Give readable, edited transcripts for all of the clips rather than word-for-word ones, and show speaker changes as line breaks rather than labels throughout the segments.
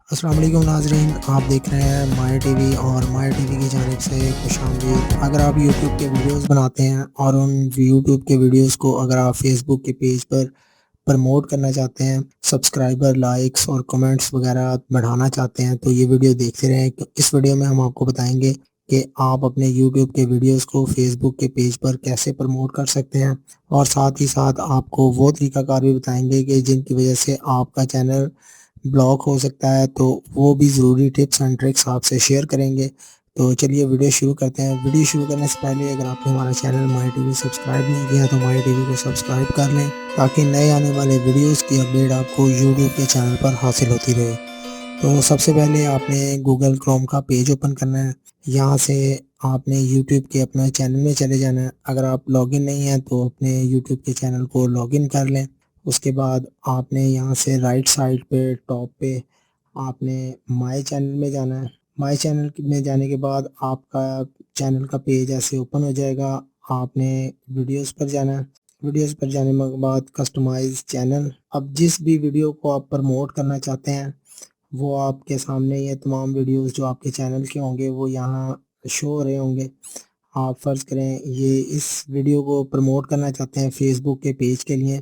अस्सलाम वालेकुम नाज़रीन, आप देख रहे हैं माय टीवी और माय टीवी की जानिब से खुशामदीद। अगर आप यूट्यूब के वीडियोस बनाते हैं और उन यूट्यूब के वीडियोस को अगर आप फेसबुक के पेज पर प्रमोट करना चाहते हैं, सब्सक्राइबर, लाइक्स और कमेंट्स वगैरह बढ़ाना चाहते हैं, तो ये वीडियो देखते रहें। इस वीडियो में हम आपको बताएंगे कि आप अपने यूट्यूब के वीडियोस को फेसबुक के पेज पर कैसे प्रमोट कर सकते हैं, और साथ ही साथ आपको वो तरीकाकार भी बताएंगे कि जिनकी वजह से आपका चैनल ब्लॉक हो सकता है, तो वो भी ज़रूरी टिप्स एंड ट्रिक्स आपसे शेयर करेंगे। तो चलिए वीडियो शुरू करते हैं। वीडियो शुरू करने से पहले अगर आपने हमारा चैनल माय टीवी सब्सक्राइब नहीं किया तो माय टीवी को सब्सक्राइब कर लें, ताकि नए आने वाले वीडियोस की अपडेट आपको यूट्यूब के चैनल पर हासिल होती रहे। तो सबसे पहले आपने गूगल क्रोम का पेज ओपन करना है। यहाँ से आपने यूट्यूब के अपने चैनल में चले जाना है। अगर आप लॉगिन नहीं हैं तो अपने यूट्यूब के चैनल को लॉगिन कर लें। उसके बाद आपने यहाँ से राइट साइड पे टॉप पे आपने माय चैनल में जाना है। माय चैनल में जाने के बाद आपका चैनल का पेज ऐसे ओपन हो जाएगा। आपने वीडियोस पर जाना है। वीडियोस पर जाने के बाद कस्टमाइज़ चैनल। अब जिस भी वीडियो को आप प्रमोट करना चाहते हैं, वो आपके सामने ये तमाम वीडियोस जो आपके चैनल के होंगे वो यहाँ शो हो रहे होंगे। आप फ़र्ज़ करें ये इस वीडियो को प्रमोट करना चाहते हैं फेसबुक के पेज के लिए।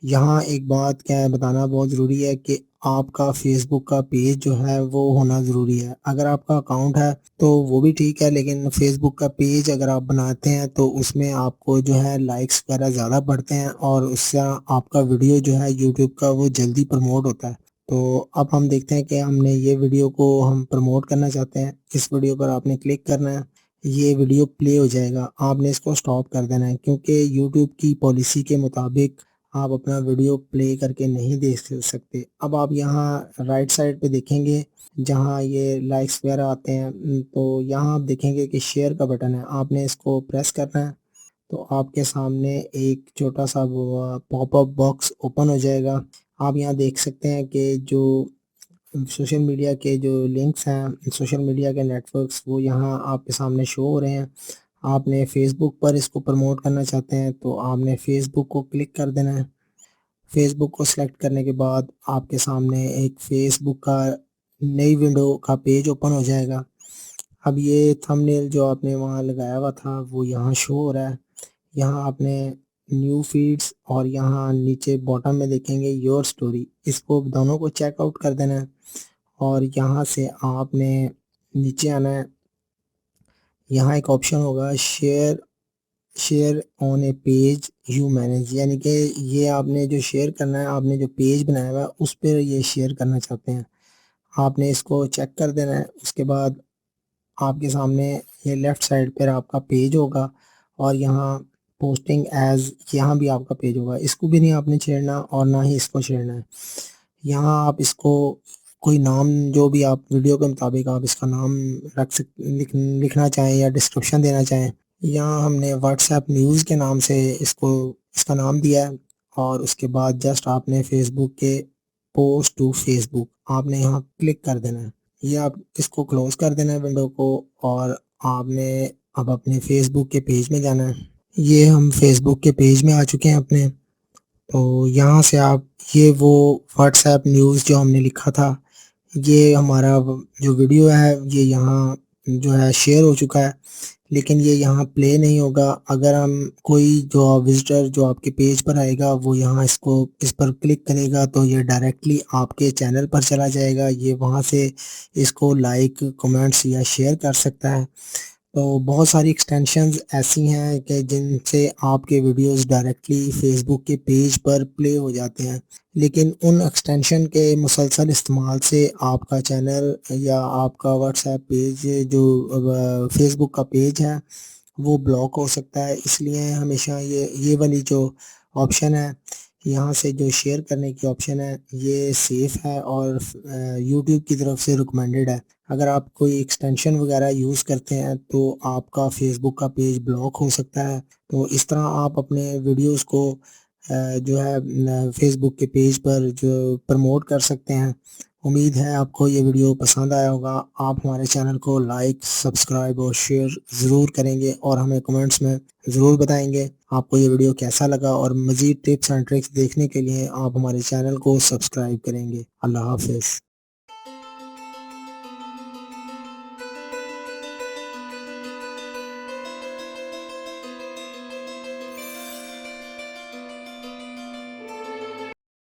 यहाँ एक बात क्या है बताना बहुत ज़रूरी है कि आपका फेसबुक का पेज जो है वो होना ज़रूरी है। अगर आपका अकाउंट है तो वो भी ठीक है, लेकिन फेसबुक का पेज अगर आप बनाते हैं तो उसमें आपको जो है लाइक्स वगैरह ज़्यादा बढ़ते हैं, और उससे आपका वीडियो जो है यूट्यूब का वो जल्दी प्रमोट होता है। तो अब हम देखते हैं कि हमने ये वीडियो को हम प्रमोट करना चाहते हैं। इस वीडियो पर आपने क्लिक करना है। ये वीडियो प्ले हो जाएगा। आपने इसको स्टॉप कर देना है, क्योंकि यूट्यूब की पॉलिसी के मुताबिक आप अपना वीडियो प्ले करके नहीं देख सकते। अब आप यहाँ राइट साइड पे देखेंगे जहाँ ये लाइक्स वगैरह आते हैं, तो यहाँ आप देखेंगे कि शेयर का बटन है। आपने इसको प्रेस करना है, तो आपके सामने एक छोटा-सा वो पॉपअप बॉक्स ओपन हो जाएगा। आप यहाँ देख सकते हैं कि जो सोशल मीडिया के जो लिंक्स हैं, सोशल मीडिया के नेटवर्क्स, वो यहाँ आपके सामने शो हो रहे हैं। आपने फ़ेसबुक पर इसको प्रमोट करना चाहते हैं, तो आपने फ़ेसबुक को क्लिक कर देना है। फ़ेसबुक को सिलेक्ट करने के बाद आपके सामने एक फ़ेसबुक का नई विंडो का पेज ओपन हो जाएगा। अब ये थंबनेल जो आपने वहाँ लगाया हुआ था, वो यहाँ शो हो रहा है। यहाँ आपने न्यू फीड्स और यहाँ नीचे बॉटम में देखेंगे योर स्टोरी, इसको दोनों को चेकआउट कर देना है, और यहाँ से आपने नीचे आना है। यहाँ एक ऑप्शन होगा share share on A page you manage, यानी कि ये आपने जो शेयर करना है, आपने जो पेज बनाया हुआ है उस पर ये शेयर करना चाहते हैं। आपने इसको चेक कर देना है। उसके बाद आपके सामने ये लेफ़्ट साइड पर आपका पेज होगा, और यहाँ पोस्टिंग एज़, यहाँ भी आपका पेज होगा। इसको भी नहीं आपने छेड़ना और ना ही इसको छेड़ना है। यहाँ आप इसको कोई नाम, जो भी आप वीडियो के मुताबिक आप इसका नाम लिखना चाहें या डिस्क्रिप्शन देना चाहें। यहाँ हमने व्हाट्सएप न्यूज़ के नाम से इसका नाम दिया है, और उसके बाद जस्ट आपने फ़ेसबुक के पोस्ट टू फ़ेसबुक आपने यहाँ क्लिक कर देना है। ये आप इसको क्लोज़ कर देना है विंडो को, और आपने अब अपने फ़ेसबुक के पेज में जाना है। ये हम फ़ेसबुक के पेज में आ चुके हैं अपने। तो यहाँ से आप ये वो व्हाट्सएप न्यूज़ जो हमने लिखा था, ये हमारा जो वीडियो है ये यहाँ जो है शेयर हो चुका है, लेकिन ये यहाँ प्ले नहीं होगा। अगर हम कोई जो विज़िटर जो आपके पेज पर आएगा वो यहाँ इस पर क्लिक करेगा, तो ये डायरेक्टली आपके चैनल पर चला जाएगा। ये वहाँ से इसको लाइक, कमेंट्स या शेयर कर सकता है। तो बहुत सारी एक्सटेंशंस ऐसी हैं कि जिनसे आपके वीडियोस डायरेक्टली फ़ेसबुक के पेज पर प्ले हो जाते हैं। लेकिन उन एक्सटेंशन के मुसलसल इस्तेमाल से आपका चैनल या आपका व्हाट्सएप पेज जो फ़ेसबुक का पेज है, वो ब्लॉक हो सकता है। इसलिए हमेशा ये वाली जो ऑप्शन है, यहाँ से जो शेयर करने की ऑप्शन है, ये सेफ़ है और यूट्यूब की तरफ से रिकमेंडेड है। अगर आप कोई एक्सटेंशन वगैरह यूज़ करते हैं तो आपका फ़ेसबुक का पेज ब्लॉक हो सकता है। तो इस तरह आप अपने वीडियोज़ को जो है फ़ेसबुक के पेज पर जो प्रमोट कर सकते हैं। उम्मीद है आपको ये वीडियो पसंद आया होगा। आप हमारे चैनल को लाइक, सब्सक्राइब और शेयर ज़रूर करेंगे, और हमें कमेंट्स में ज़रूर बताएँगे आपको ये वीडियो कैसा लगा, और मज़ीद टिप्स एंड ट्रिक्स देखने के लिए आप हमारे चैनल को सब्सक्राइब करेंगे। अल्लाह हाफ़िज़।